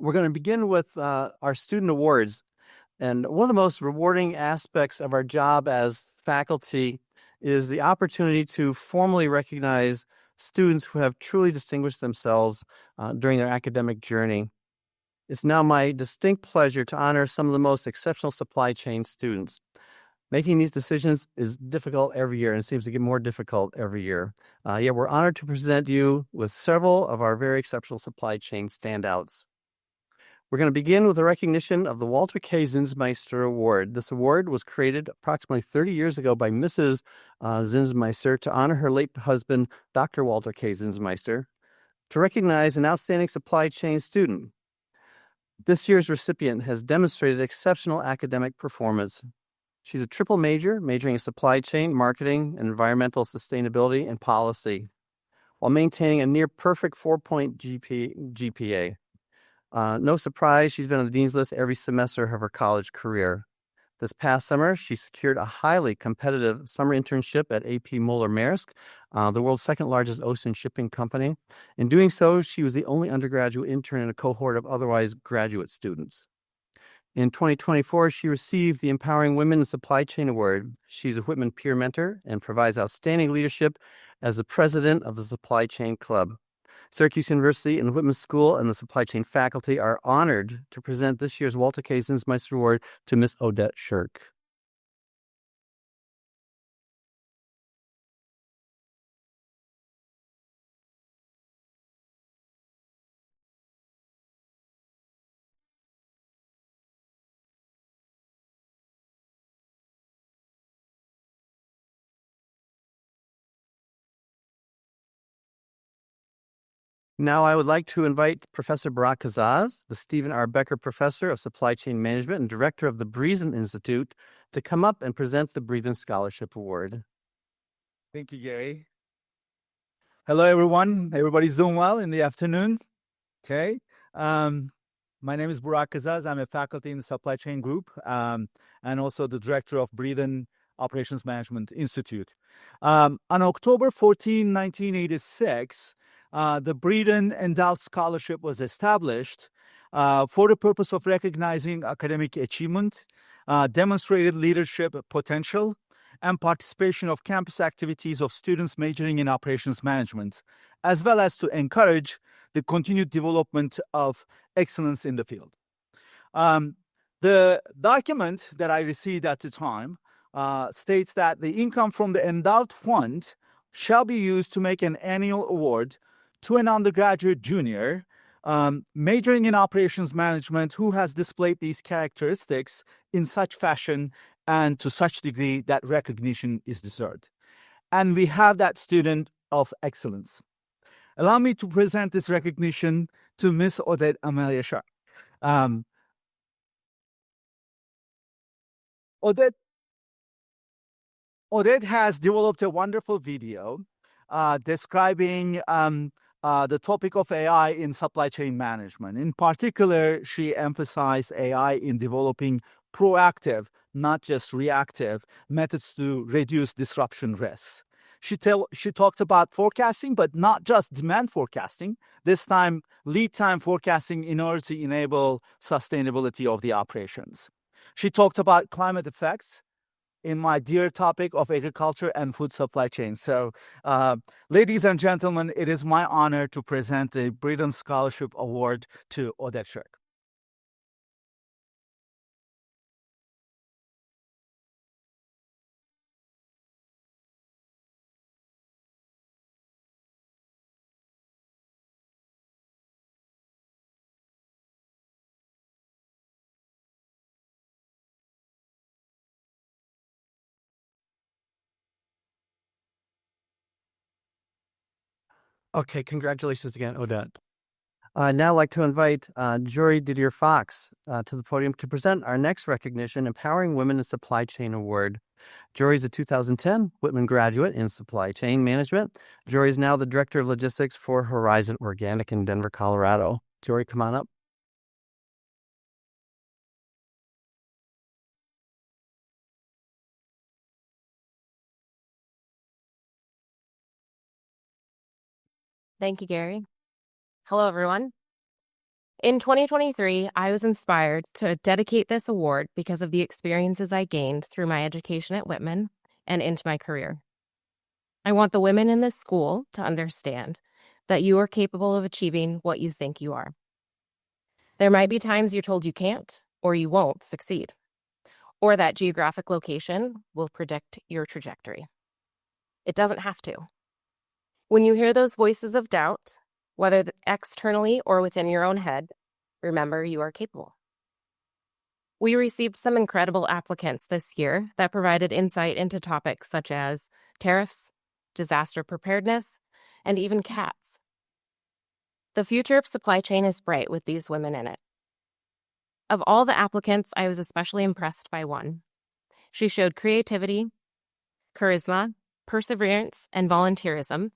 We're going to begin with our student awards. And one of the most rewarding aspects of our job as faculty is the opportunity to formally recognize students who have truly distinguished themselves during their academic journey. It's now my distinct pleasure to honor some of the most exceptional supply chain students. Making these decisions is difficult every year, and it seems to get more difficult every year. Yet we're honored to present you with several of our very exceptional supply chain standouts. We're going to begin with a recognition of the Walter K. Zinsmeister Award. This award was created approximately 30 years ago by Mrs. Zinsmeister to honor her late husband, Dr. Walter K. Zinsmeister, to recognize an outstanding supply chain student. This year's recipient has demonstrated exceptional academic performance. She's a triple major, majoring in supply chain, marketing, and environmental sustainability and policy, while maintaining a near perfect 4-point GPA. No surprise, she's been on the dean's list every semester of her college career. This past summer, she secured a highly competitive summer internship at AP Moller Maersk, the world's second largest ocean shipping company. In doing so, she was the only undergraduate intern in a cohort of otherwise graduate students. In 2024, she received the Empowering Women in Supply Chain Award. She's a Whitman peer mentor and provides outstanding leadership as the president of the Supply Chain Club. Syracuse University and the Whitman School and the supply chain faculty are honored to present this year's Walter K. Zinsmeister Award to Miss Odette Sherk. Now I would like to invite Professor Burak Kazaz, the Stephen R. Becker Professor of Supply Chain Management and Director of the Brethen Institute, to come up and present the Brethen Scholarship Award. Thank you, Gary. Hello, everyone. Everybody's doing well in the afternoon? Okay. My name is Burak Kazaz. I'm a faculty in the Supply Chain Group and also the Director of Brethen Operations Management Institute. On October 14, 1986, the Brethen Endowed Scholarship was established for the purpose of recognizing academic achievement, demonstrated leadership potential, and participation of campus activities of students majoring in operations management, as well as to encourage the continued development of excellence in the field. The document that I received at the time states that the income from the endowed fund shall be used to make an annual award to an undergraduate junior majoring in operations management who has displayed these characteristics in such fashion and to such degree that recognition is deserved. And we have that student of excellence. Allow me to present this recognition to Miss Odette Amelia Sharp. Odette has developed a wonderful video describing the topic of AI in supply chain management. In particular, she emphasized AI in developing proactive, not just reactive, methods to reduce disruption risks. She talked about forecasting, but not just demand forecasting, this time lead time forecasting in order to enable sustainability of the operations. She talked about climate effects in my dear topic of agriculture and food supply chain. So, ladies and gentlemen, it is my honor to present the Brethen Scholarship Award to Odette Sherk. Okay, congratulations again, Odette. I'd now like to invite Jorie Didier Fox to the podium to present our next recognition, Empowering Women in Supply Chain Award. Jorie is a 2010 Whitman graduate in supply chain management. Jorie is now the Director of Logistics for Horizon Organic in Denver, Colorado. Jorie, come on up. Thank you, Gary. Hello, everyone. In 2023, I was inspired to dedicate this award because of the experiences I gained through my education at Whitman and into my career. I want the women in this school to understand that you are capable of achieving what you think you are. There might be times you're told you can't or you won't succeed, or that geographic location will predict your trajectory. It doesn't have to. When you hear those voices of doubt, whether externally or within your own head, remember you are capable. We received some incredible applicants this year that provided insight into topics such as tariffs, disaster preparedness, and even cats. The future of supply chain is bright with these women in it. Of all the applicants, I was especially impressed by one. She showed creativity, charisma, perseverance, and volunteerism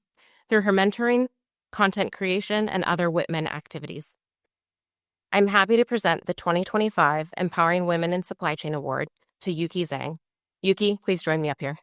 through her mentoring, content creation, and other Whitman activities. I'm happy to present the 2025 Empowering Women in Supply Chain Award to Yuki Zhang. Yuki, please join me up here.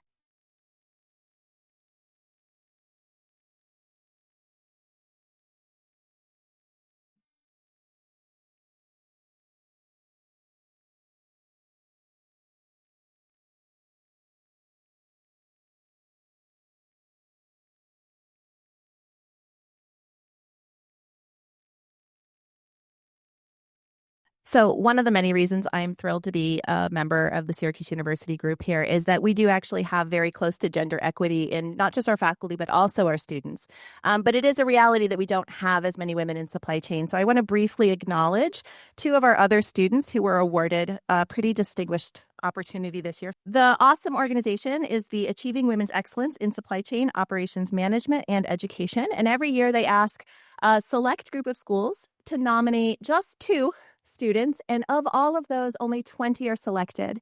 So one of the many reasons I'm thrilled to be a member of the Syracuse University group here is that we do actually have very close to gender equity in not just our faculty, but also our students. But it is a reality that we don't have as many women in supply chain. So I want to briefly acknowledge two of our other students who were awarded a pretty distinguished opportunity this year. The awesome organization is the Achieving Women's Excellence in Supply Chain Operations Management and Education. And every year they ask a select group of schools to nominate just two students, and of all of those, only 20 are selected.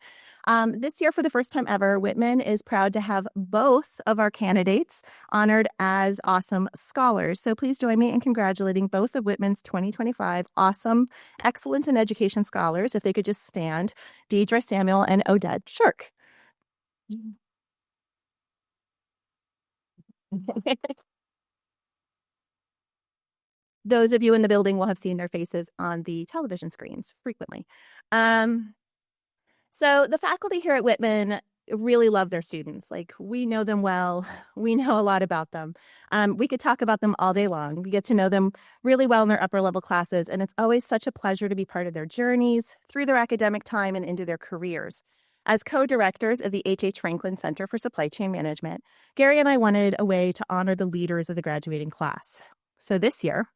This year, for the first time ever, Whitman is proud to have both of our candidates honored as awesome scholars. So please join me in congratulating both of Whitman's 2025 Awesome Excellence in Education scholars. If they could just stand, Deedra Samuel and Odette Sherk. Those of you in the building will have seen their faces on the television screens frequently. So the faculty here at Whitman really love their students. Like, we know them well. We know a lot about them. We could talk about them all day long. We get to know them really well in their upper level classes, and it's always such a pleasure to be part of their journeys through their academic time and into their careers. As co-directors of the H.H. Franklin Center for Supply Chain Management, Gary and I wanted a way to honor the leaders of the graduating class. So this year,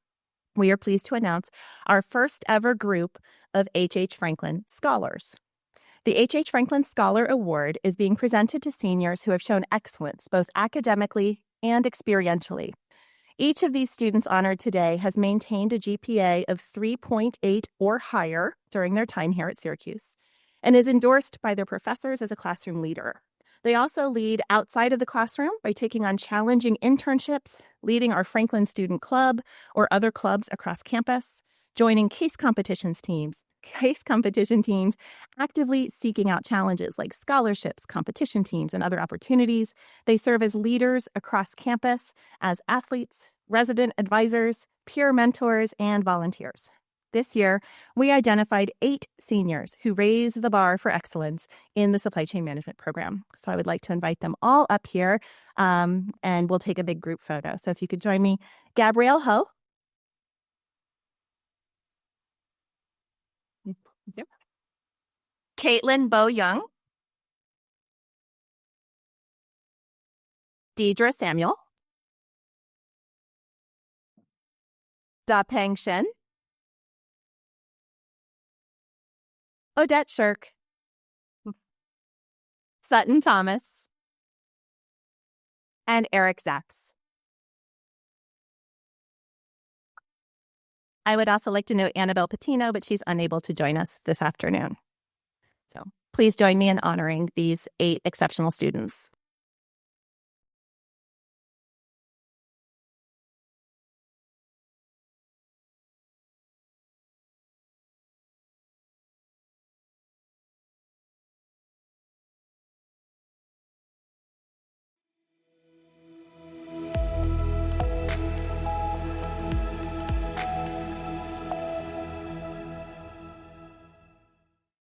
we are pleased to announce our first ever group of H.H. Franklin scholars. The H.H. Franklin Scholar Award is being presented to seniors who have shown excellence both academically and experientially. Each of these students honored today has maintained a GPA of 3.8 or higher during their time here at Syracuse and is endorsed by their professors as a classroom leader. They also lead outside of the classroom by taking on challenging internships, leading our Franklin Student Club or other clubs across campus, joining case competition teams, actively seeking out challenges like scholarships, competition teams, and other opportunities. They serve as leaders across campus, as athletes, resident advisors, peer mentors, and volunteers. This year, we identified 8 seniors who raise the bar for excellence in the supply chain management program. So I would like to invite them all up here, and we'll take a big group photo. So if you could join me, Gabrielle Ho. Yep. Kaitlin Bo Young. Deedra Samuel. Dapeng Shen. Odette Sherk, Sutton Thomas, and Eric Zaks. I would also like to note Anabel Patino, but she's unable to join us this afternoon. So please join me in honoring these 8 exceptional students.